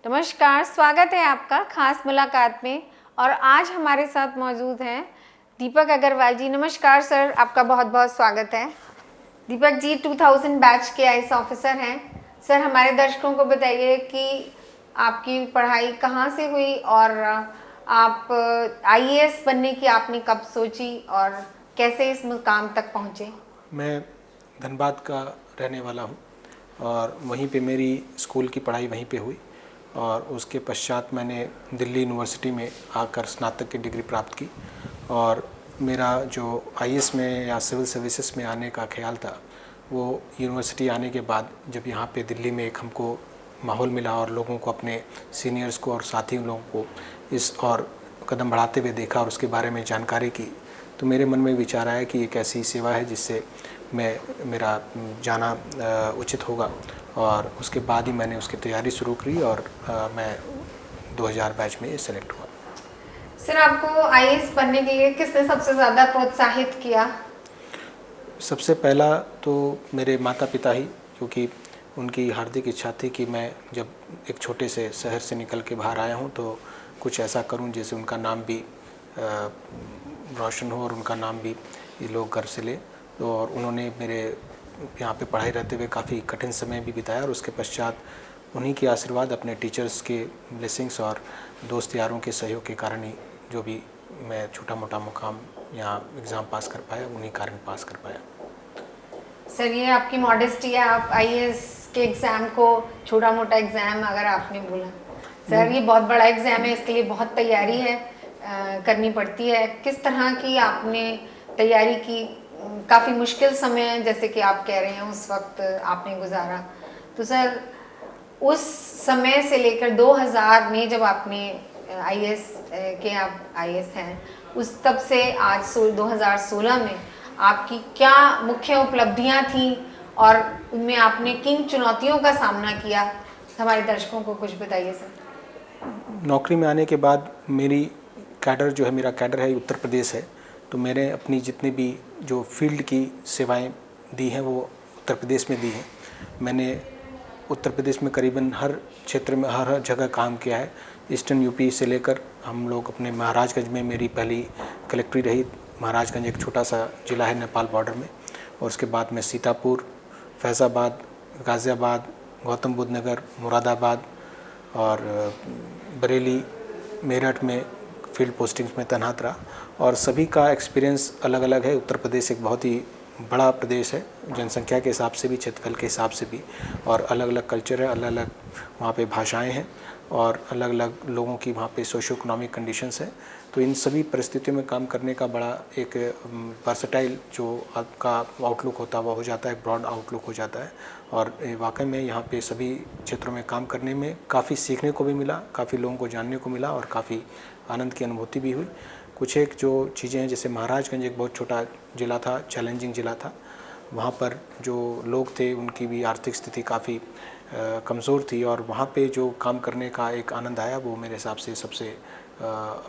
नमस्कार, स्वागत है आपका खास मुलाकात में। और आज हमारे साथ मौजूद हैं दीपक अग्रवाल जी। नमस्कार सर, आपका बहुत बहुत स्वागत है। दीपक जी 2000 बैच के आईएएस ऑफिसर हैं। सर, हमारे दर्शकों को बताइए कि आपकी पढ़ाई कहाँ से हुई और आप आईएएस बनने की आपने कब सोची और कैसे इस मुकाम तक पहुँचे? मैं धनबाद का रहने वाला हूँ और वहीं पे मेरी स्कूल की पढ़ाई वहीं पे हुई और उसके पश्चात मैंने दिल्ली यूनिवर्सिटी में आकर स्नातक की डिग्री प्राप्त की। और मेरा जो आईएएस में या सिविल सर्विसेज में आने का ख्याल था वो यूनिवर्सिटी आने के बाद जब यहाँ पे दिल्ली में एक हमको माहौल मिला और लोगों को, अपने सीनियर्स को और साथी लोगों को इस और कदम बढ़ाते हुए देखा और उसके बारे में जानकारी की, तो मेरे मन में विचार आया कि एक ऐसी सेवा है जिससे मेरा जाना उचित होगा। और उसके बाद ही मैंने उसकी तैयारी शुरू करी और मैं 2000 बैच में सेलेक्ट हुआ। सर, आपको आईएएस बनने के लिए किसने सबसे ज़्यादा प्रोत्साहित किया? सबसे पहला तो मेरे माता पिता ही, क्योंकि उनकी हार्दिक इच्छा थी कि मैं जब एक छोटे से शहर से निकल के बाहर आया हूँ तो कुछ ऐसा करूँ जिससे उनका नाम भी रोशन हो और उनका नाम भी ये लोग घर से ले। तो और उन्होंने मेरे यहाँ पे पढ़ाई रहते हुए काफ़ी कठिन समय भी बिताया और उसके पश्चात उन्हीं के आशीर्वाद, अपने टीचर्स के ब्लेसिंग्स और दोस्त यारों के सहयोग के कारण ही जो भी मैं छोटा मोटा मुकाम यहाँ एग्ज़ाम पास कर पाया, उन्हीं कारण पास कर पाया। सर, ये आपकी मॉडेस्टी है, आप आईएएस के एग्ज़ाम को छोटा मोटा एग्ज़ाम अगर आपने बोला। सर, ये बहुत बड़ा एग्ज़ाम है, इसके लिए बहुत तैयारी है करनी पड़ती है। किस तरह की आपने तैयारी की? काफ़ी मुश्किल समय जैसे कि आप कह रहे हैं उस वक्त आपने गुजारा, तो सर उस समय से लेकर 2000 में जब आपने आईएएस के आप आईएएस हैं, उस तब से आज 2016 में आपकी क्या मुख्य उपलब्धियां थी और उनमें आपने किन चुनौतियों का सामना किया? हमारे दर्शकों को कुछ बताइए सर। नौकरी में आने के बाद मेरी कैडर जो है, मेरा कैडर है उत्तर प्रदेश है, तो मैंने अपनी जितनी भी जो फील्ड की सेवाएं दी हैं वो उत्तर प्रदेश में दी हैं। मैंने उत्तर प्रदेश में करीबन हर क्षेत्र में हर जगह काम किया है। ईस्टर्न यूपी से लेकर हम लोग अपने महाराजगंज में मेरी पहली कलेक्ट्री रही। महाराजगंज एक छोटा सा ज़िला है नेपाल बॉर्डर में। और उसके बाद मैं सीतापुर, फैज़ाबाद, गाज़ियाबाद, गौतम बुद्ध नगर, मुरादाबाद और बरेली, मेरठ में फील्ड पोस्टिंग्स में तैनात रहा। और सभी का एक्सपीरियंस अलग अलग है। उत्तर प्रदेश एक बहुत ही बड़ा प्रदेश है, जनसंख्या के हिसाब से भी, क्षेत्रफल के हिसाब से भी, और अलग अलग कल्चर है, अलग अलग वहाँ पे भाषाएं हैं और अलग अलग लोगों की वहाँ पे सोशो इकोनॉमिक कंडीशंस है। तो इन सभी परिस्थितियों में काम करने का बड़ा एक वर्सेटाइल जो आपका आउटलुक होता है वो हो जाता है, एक ब्रॉड आउटलुक हो जाता है। और वाकई में यहाँ पे सभी क्षेत्रों में काम करने में काफ़ी सीखने को भी मिला, काफ़ी लोगों को जानने को मिला और काफ़ी आनंद की अनुभूति भी हुई। कुछ एक जो चीज़ें हैं, जैसे महाराजगंज एक बहुत छोटा ज़िला था, चैलेंजिंग ज़िला था। वहाँ पर जो लोग थे उनकी भी आर्थिक स्थिति काफ़ी कमज़ोर थी और वहाँ पे जो काम करने का एक आनंद आया वो मेरे हिसाब से सबसे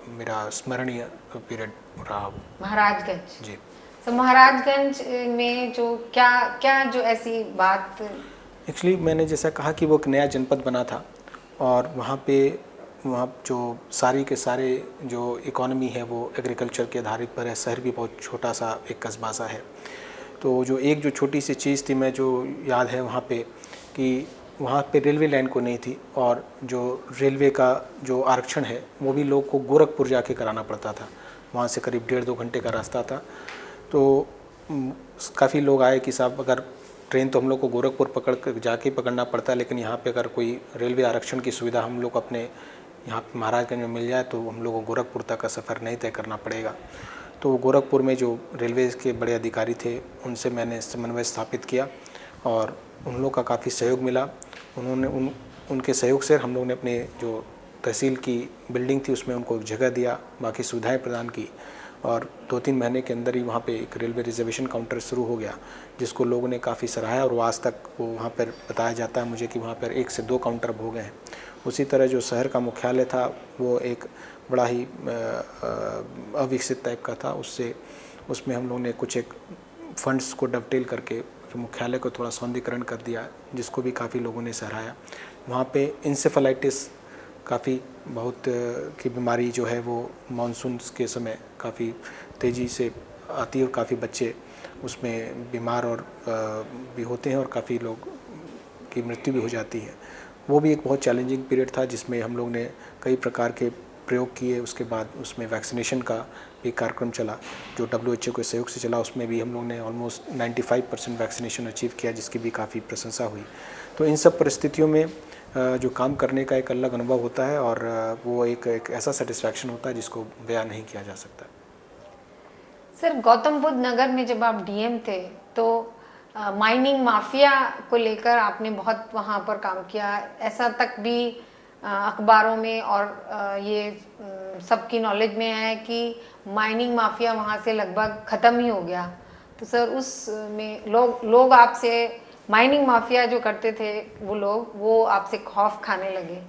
मेरा स्मरणीय पीरियड रहा। महाराजगंज जी। तो महाराजगंज में जो क्या क्या जो ऐसी बात? एक्चुअली मैंने जैसा कहा कि वो एक नया जनपद बना था और वहाँ जो सारी के सारे जो इकोनॉमी है वो एग्रीकल्चर के आधारित पर है। शहर भी बहुत छोटा सा एक कस्बा सा है। तो जो छोटी सी चीज़ थी, मैं जो याद है वहाँ पे, कि वहाँ पे रेलवे लाइन को नहीं थी और जो रेलवे का जो आरक्षण है वो भी लोग को गोरखपुर जाके कराना पड़ता था। वहाँ से करीब 1.5-2 घंटे का रास्ता था। तो काफ़ी लोग आए कि साहब अगर ट्रेन तो हम लोग को गोरखपुर पकड़ना पड़ता है, लेकिन यहाँ पे अगर कोई रेलवे आरक्षण की सुविधा हम लोग अपने यहाँ महाराजगंज में मिल जाए तो हम लोगों को गोरखपुर तक का सफ़र नहीं तय करना पड़ेगा। तो गोरखपुर में जो रेलवे के बड़े अधिकारी थे उनसे मैंने समन्वय स्थापित किया और उन लोग का काफ़ी सहयोग मिला। उनके सहयोग से हम लोग ने अपने जो तहसील की बिल्डिंग थी उसमें उनको एक जगह दिया, बाकी सुविधाएं प्रदान की और 2-3 महीने के अंदर ही वहाँ पे एक रेलवे रिजर्वेशन काउंटर शुरू हो गया, जिसको लोगों ने काफ़ी सराहा और आज तक वो वहाँ पर बताया जाता है मुझे कि वहाँ पर 1 से 2 काउंटर हो गए हैं। उसी तरह जो शहर का मुख्यालय था वो एक बड़ा ही अविकसित टाइप का था। उसमें हम लोगों ने कुछ एक फंड्स को डवटेल करके मुख्यालय को थोड़ा सौंदर्यीकरण कर दिया, जिसको भी काफ़ी लोगों ने सराहाया। वहाँ पे इंसेफेलाइटिस काफ़ी बहुत की बीमारी जो है वो मानसून के समय काफ़ी तेज़ी से आती है और काफ़ी बच्चे उसमें बीमार और भी होते हैं और काफ़ी लोग की मृत्यु भी हो जाती है। वो भी एक बहुत चैलेंजिंग पीरियड था जिसमें हम लोग ने कई प्रकार के प्रयोग किए। उसके बाद उसमें वैक्सीनेशन का भी कार्यक्रम चला जो WHO के सहयोग से चला। उसमें भी हम लोग ने ऑलमोस्ट 95% वैक्सीनेशन अचीव किया, जिसकी भी काफ़ी प्रशंसा हुई। तो इन सब परिस्थितियों में जो काम करने का एक अलग अनुभव होता है और वो एक ऐसा सेटिस्फैक्शन होता है जिसको बयान नहीं किया जा सकता। सर, गौतम बुद्ध नगर में जब आप डीएम थे तो माइनिंग माफिया को लेकर आपने बहुत वहाँ पर काम किया। ऐसा तक भी अखबारों में और ये सबकी नॉलेज में है कि माइनिंग माफिया वहाँ से लगभग ख़त्म ही हो गया। तो सर उस में लोग आपसे, माइनिंग माफिया जो करते थे वो आपसे खौफ खाने लगे।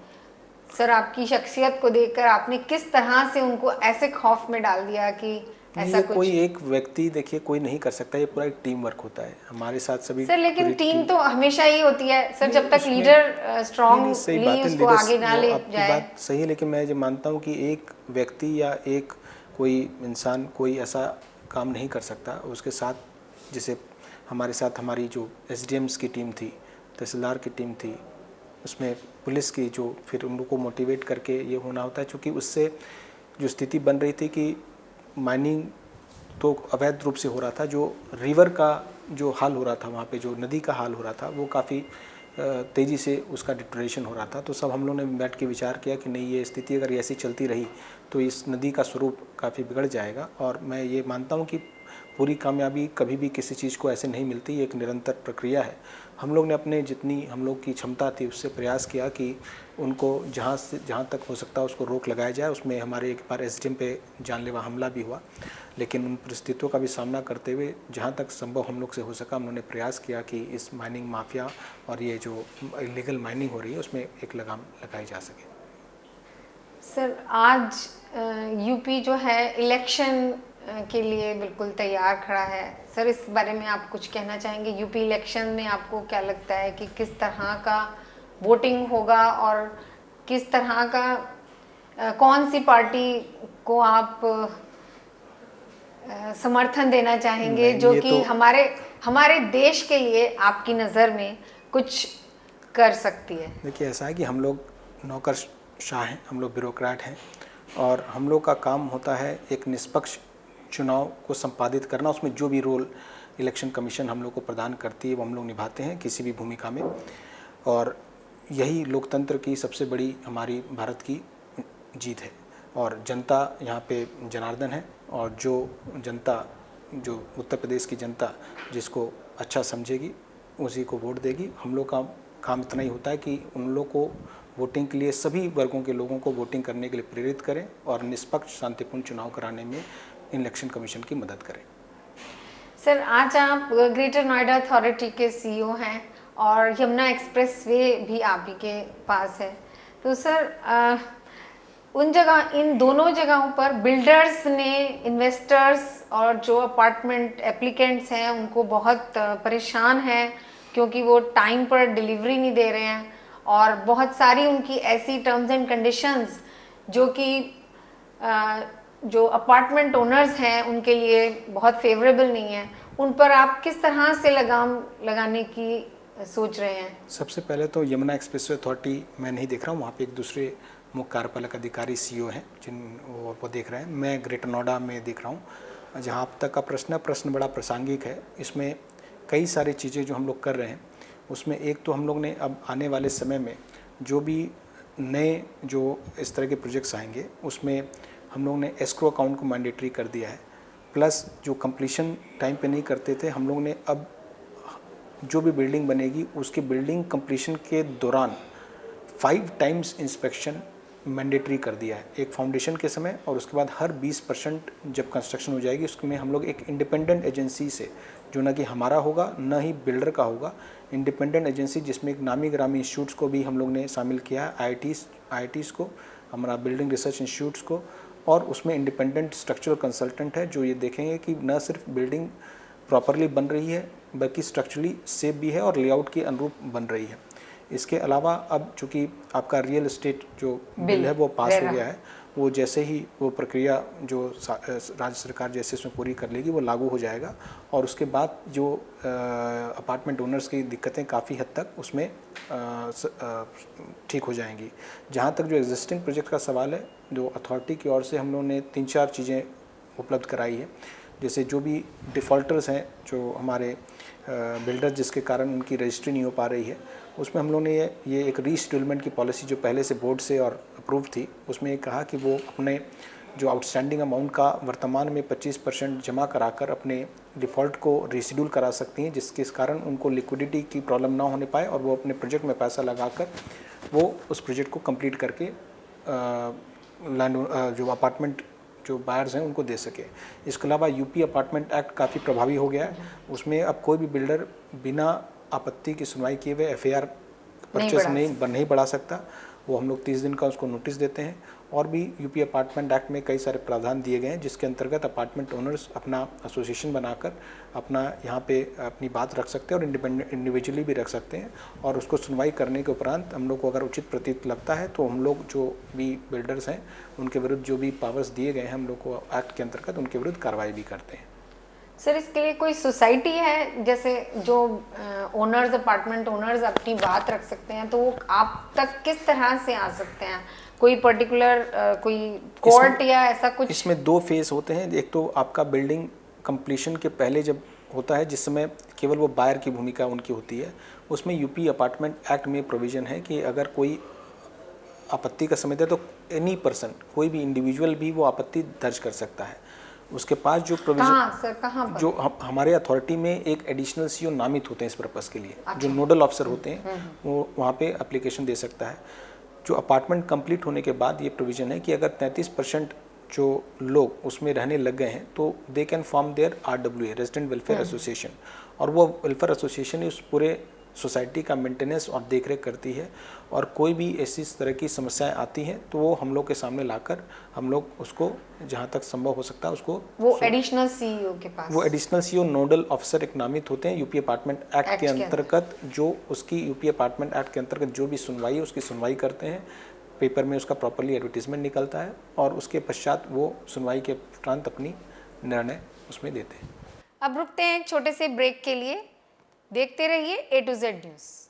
सर, आपकी शख्सियत को देखकर आपने किस तरह से उनको ऐसे खौफ में डाल दिया कि ऐसा ये कुछ? कोई एक व्यक्ति देखिए कोई नहीं कर सकता, ये पूरा एक टीम वर्क होता है हमारे साथ सभी। सर, लेकिन टीम तो हमेशा ही होती है सर, जब तक लीडर सही बात स्ट्रांगली है, उसको आगे ना ले आपकी जाए। बात सही है, लेकिन मैं जो मानता हूँ कि एक व्यक्ति या एक कोई इंसान कोई ऐसा काम नहीं कर सकता। उसके साथ जैसे हमारे साथ हमारी जो SDMs की टीम थी, तहसीलदार की टीम थी, उसमें पुलिस की जो फिर उन लोगों को मोटिवेट करके ये होना होता है, क्योंकि उससे जो स्थिति बन रही थी कि माइनिंग तो अवैध रूप से हो रहा था, जो रिवर का जो हाल हो रहा था, वहाँ पे जो नदी का हाल हो रहा था, वो काफ़ी तेज़ी से उसका डिटोरेशन हो रहा था। तो सब हम लोगों ने बैठ के विचार किया कि नहीं, ये स्थिति अगर ऐसी चलती रही तो इस नदी का स्वरूप काफ़ी बिगड़ जाएगा। और मैं ये मानता हूँ कि पूरी कामयाबी कभी भी किसी चीज़ को ऐसे नहीं मिलती, ये एक निरंतर प्रक्रिया है। हम लोग ने अपने जितनी हम लोग की क्षमता थी उससे प्रयास किया कि उनको जहाँ तक हो सकता है उसको रोक लगाया जाए। उसमें हमारे एक बार SDM पे जानलेवा हमला भी हुआ, लेकिन उन परिस्थितियों का भी सामना करते हुए जहाँ तक संभव हम लोग से हो सका, उन्होंने प्रयास किया कि इस माइनिंग माफिया और ये जो इलीगल माइनिंग हो रही है उसमें एक लगाम लगाई जा सके। सर, आज यूपी जो है इलेक्शन के लिए बिल्कुल तैयार खड़ा है। सर, इस बारे में आप कुछ कहना चाहेंगे? यूपी इलेक्शन में आपको क्या लगता है कि किस तरह का वोटिंग होगा और किस तरह का कौन सी पार्टी को आप समर्थन देना चाहेंगे जो कि हमारे देश के लिए आपकी नज़र में कुछ कर सकती है? देखिए, ऐसा है कि हम लोग नौकरशाह हैं, हम लोग ब्यूरोक्रेट हैं और हम लोग का काम होता है एक निष्पक्ष चुनाव को संपादित करना। उसमें जो भी रोल इलेक्शन कमीशन हम लोग को प्रदान करती है वो हम लोग निभाते हैं किसी भी भूमिका में। और यही लोकतंत्र की सबसे बड़ी हमारी भारत की जीत है। और जनता यहाँ पे जनार्दन है और जो जनता, जो उत्तर प्रदेश की जनता जिसको अच्छा समझेगी उसी को वोट देगी। हम लोग का काम इतना ही होता है कि उन लोग को वोटिंग के लिए, सभी वर्गों के लोगों को वोटिंग करने के लिए प्रेरित करें और निष्पक्ष शांतिपूर्ण चुनाव कराने में इलेक्शन कमीशन की मदद करें। सर, आज आप ग्रेटर नोएडा अथॉरिटी के CEO हैं और यमुना एक्सप्रेसवे भी आप ही के पास है। तो सर, इन दोनों जगहों पर बिल्डर्स ने, इन्वेस्टर्स और जो अपार्टमेंट एप्लीकेंट्स हैं उनको बहुत परेशान हैं, क्योंकि वो टाइम पर डिलीवरी नहीं दे रहे हैं और बहुत सारी उनकी ऐसी टर्म्स एंड कंडीशंस जो कि जो अपार्टमेंट ओनर्स हैं उनके लिए बहुत फेवरेबल नहीं है। उन पर आप किस तरह से लगाम लगाने की सोच रहे हैं? सबसे पहले तो यमुना एक्सप्रेसवे अथॉरिटी मैं नहीं देख रहा हूँ, वहाँ पे एक दूसरे मुख्य कार्यपालक अधिकारी CEO हैं जिन वो देख रहे हैं। मैं ग्रेटर नोएडा में देख रहा हूँ। जहाँ अब तक का प्रश्न बड़ा प्रासंगिक है। इसमें कई सारी चीज़ें जो हम लोग कर रहे हैं, उसमें एक तो हम लोग ने अब आने वाले समय में जो भी नए जो इस तरह के प्रोजेक्ट्स आएंगे उसमें हम लोग ने एस्क्रो अकाउंट को मैंडेटरी कर दिया है। प्लस जो कंप्लीशन टाइम पे नहीं करते थे, हम लोग ने अब जो भी बिल्डिंग बनेगी उसकी बिल्डिंग कंप्लीशन के दौरान 5 टाइम्स इंस्पेक्शन मैंडेटरी कर दिया है। एक फाउंडेशन के समय और उसके बाद हर 20% जब कंस्ट्रक्शन हो जाएगी उसमें हम लोग एक इंडिपेंडेंट एजेंसी से, जो ना कि हमारा होगा ना ही बिल्डर का होगा, इंडिपेंडेंट एजेंसी जिसमें एक नामी ग्रामी इंस्टीट्यूट्स को भी हम लोग ने शामिल किया है, IITs को, हमारा बिल्डिंग रिसर्च इंस्टीट्यूट्स को, और उसमें इंडिपेंडेंट स्ट्रक्चरल कंसल्टेंट है जो ये देखेंगे कि न सिर्फ बिल्डिंग प्रॉपरली बन रही है बल्कि स्ट्रक्चरली सेफ भी है और लेआउट के अनुरूप बन रही है। इसके अलावा अब चूँकि आपका रियल एस्टेट जो बिल है वो पास हो गया है, वो जैसे ही वो प्रक्रिया जो राज्य सरकार जैसे इसमें पूरी कर लेगी वो लागू हो जाएगा, और उसके बाद जो अपार्टमेंट ओनर्स की दिक्कतें काफ़ी हद तक उसमें ठीक हो जाएंगी। जहाँ तक जो एग्जिस्टिंग प्रोजेक्ट का सवाल है, जो अथॉरिटी की ओर से हम लोगों ने 3-4 चीज़ें उपलब्ध कराई है, जैसे जो भी डिफ़ॉल्टर्स हैं, जो हमारे बिल्डर जिसके कारण उनकी रजिस्ट्री नहीं हो पा रही है, उसमें हम लोगों ने ये एक रीशेड्यूलमेंट की पॉलिसी जो पहले से बोर्ड से और अप्रूव थी, उसमें ये कहा कि वो अपने जो आउटस्टैंडिंग अमाउंट का वर्तमान में 25% जमा कराकर अपने डिफ़ॉल्ट को रीशेड्यूल करा सकती हैं, जिसके कारण उनको लिक्विडिटी की प्रॉब्लम ना होने पाए और वो अपने प्रोजेक्ट में पैसा लगाकर वो उस प्रोजेक्ट को कंप्लीट करके लैंड जो अपार्टमेंट जो बायर्स हैं उनको दे सके। इसके अलावा यूपी अपार्टमेंट एक्ट काफ़ी प्रभावी हो गया है, उसमें अब कोई भी बिल्डर बिना आपत्ति की सुनवाई किए हुए एफआईआर परचेस नहीं बढ़ा सकता। वो हम लोग 30 दिन का उसको नोटिस देते हैं। और भी यूपी अपार्टमेंट एक्ट में कई सारे प्रावधान दिए गए हैं, जिसके अंतर्गत अपार्टमेंट ओनर्स अपना एसोसिएशन बनाकर अपना यहाँ पे अपनी बात रख सकते हैं और इंडिविजुअली भी रख सकते हैं, और उसको सुनवाई करने के उपरांत हम लोग को अगर उचित प्रतीत लगता है तो हम लोग जो भी बिल्डर्स हैं उनके विरुद्ध जो भी पावर्स दिए गए हैं हम लोग को एक्ट के अंतर्गत, उनके विरुद्ध कार्रवाई भी करते हैं। सर, इसके लिए कोई सोसाइटी है जैसे जो ओनर्स, अपार्टमेंट ओनर्स अपनी बात रख सकते हैं, तो वो आप तक किस तरह से आ सकते हैं? कोई पर्टिकुलर कोई कोर्ट या ऐसा कुछ? इसमें 2 फेज होते हैं। एक तो आपका बिल्डिंग कंप्लीशन के पहले जब होता है, जिस समय केवल वो बायर की भूमिका उनकी होती है, उसमें यूपी अपार्टमेंट एक्ट में प्रोविज़न है कि अगर कोई आपत्ति का समय दे तो एनी पर्सन, कोई भी इंडिविजुअल भी वो आपत्ति दर्ज कर सकता है। उसके पास जो प्रोविजन जो हमारे अथॉरिटी में एक एडिशनल सीओ नामित होते हैं इस पर्पज़ के लिए, जो नोडल ऑफिसर होते हैं, वो वहाँ पे एप्लीकेशन दे सकता है। जो अपार्टमेंट कंप्लीट होने के बाद ये प्रोविज़न है कि अगर 33% जो लोग उसमें रहने लग गए हैं तो they can form their RWA, resident welfare association, और वो वेलफेयर एसोसिएशन उस पूरे सोसाइटी का मेंटेनेंस और देखरेख करती है। और कोई भी ऐसी तरह की समस्याएं आती हैं तो वो हम लोग के सामने लाकर हम लोग उसको जहाँ तक संभव हो सकता है उसको वो एडिशनल सीईओ के पास, वो एडिशनल सीईओ नोडल ऑफिसर एक नामित होते हैं यूपी अपार्टमेंट एक्ट के अंतर्गत, जो उसकी यूपी अपार्टमेंट एक्ट के अंतर्गत जो भी सुनवाई है उसकी सुनवाई करते हैं। पेपर में उसका प्रॉपरली एडवर्टीजमेंट निकलता है और उसके पश्चात वो सुनवाई के उपरांत अपनी निर्णय उसमें देते हैं। अब रुकते हैं एक छोटे से ब्रेक के लिए। देखते रहिए A to Z न्यूज़।